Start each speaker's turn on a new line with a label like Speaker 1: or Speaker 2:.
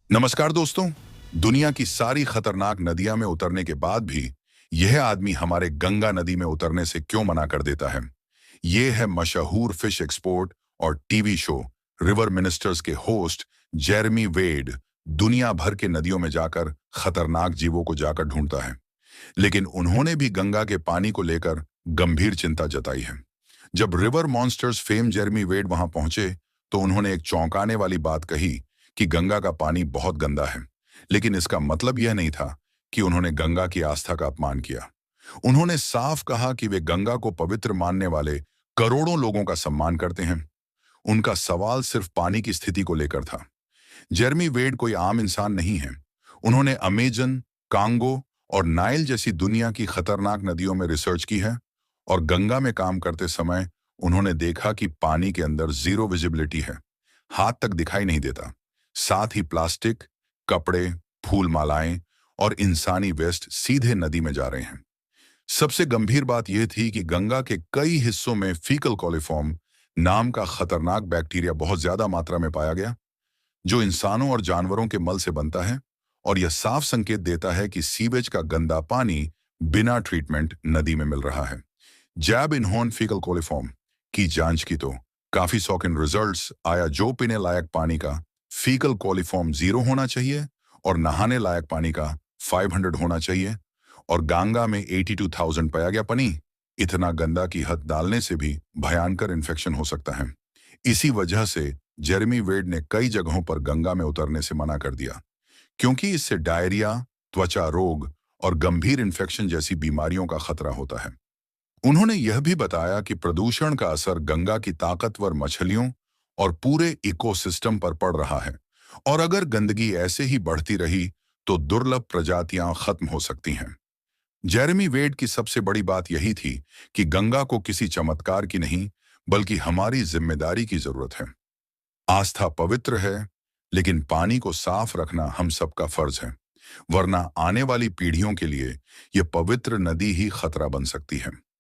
Speaker 1: नमस्कार दोस्तों। दुनिया की सारी खतरनाक नदियां में उतरने के बाद भी यह आदमी हमारे गंगा नदी में उतरने से क्यों मना कर देता है? यह है मशहूर फिश एक्सपोर्ट और टीवी शो रिवर मिनिस्टर्स के होस्ट जेरेमी वेड। दुनिया भर के नदियों में जाकर खतरनाक जीवों को जाकर ढूंढता है, लेकिन उन्होंने भी गंगा के पानी को लेकर गंभीर चिंता जताई है। जब रिवर मॉन्स्टर्स फेम जेरेमी वेड वहां पहुंचे तो उन्होंने एक चौंकाने वाली बात कही कि गंगा का पानी बहुत गंदा है। लेकिन इसका मतलब यह नहीं था कि उन्होंने गंगा की आस्था का अपमान किया। उन्होंने साफ कहा कि वे गंगा को पवित्र मानने वाले करोड़ों लोगों का सम्मान करते हैं। उनका सवाल सिर्फ पानी की स्थिति को लेकर था। जेरेमी वेड कोई आम इंसान नहीं है। उन्होंने अमेजन, कांगो और नाइल जैसी दुनिया की खतरनाक नदियों में रिसर्च की है, और गंगा में काम करते समय उन्होंने देखा कि पानी के अंदर जीरो विजिबिलिटी है, हाथ तक दिखाई नहीं देता। साथ ही प्लास्टिक, कपड़े, फूल मालाएं और इंसानी वेस्ट सीधे नदी में जा रहे हैं। सबसे गंभीर बात यह थी कि गंगा के कई हिस्सों में फीकल कोलिफॉर्म नाम का खतरनाक बैक्टीरिया बहुत ज्यादा मात्रा में पाया गया, जो इंसानों और जानवरों के मल से बनता है। और यह साफ संकेत देता है कि सीवेज का गंदा पानी बिना ट्रीटमेंट नदी में मिल रहा है। जैब इन्होंने फीकल कोलिफॉर्म की जांच की तो काफी शॉकिंग रिजल्ट्स आया। जो पीने लायक पानी का फीकल कोलिफॉर्म 0 होना चाहिए और नहाने लायक पानी का 500 होना चाहिए, और गंगा में 82,000 पाया गया पानी। इतना गंदा की हद डालने से भी भयंकर इन्फेक्शन हो सकता है। इसी वजह से जेरेमी वेड ने कई जगहों पर गंगा में उतरने से मना कर दिया, क्योंकि इससे डायरिया, त्वचा रोग और गंभीर इन्फेक्शन जैसी बीमारियों का खतरा होता है। उन्होंने यह भी बताया कि प्रदूषण का असर गंगा की ताकतवर मछलियों और पूरे इकोसिस्टम पर पड़ रहा है, और अगर गंदगी ऐसे ही बढ़ती रही तो दुर्लभ प्रजातियां खत्म हो सकती हैं। जेरेमी वेड की सबसे बड़ी बात यही थी कि गंगा को किसी चमत्कार की नहीं, बल्कि हमारी जिम्मेदारी की जरूरत है। आस्था पवित्र है, लेकिन पानी को साफ रखना हम सबका फर्ज है, वरना आने वाली पीढ़ियों के लिए यह पवित्र नदी ही खतरा बन सकती है।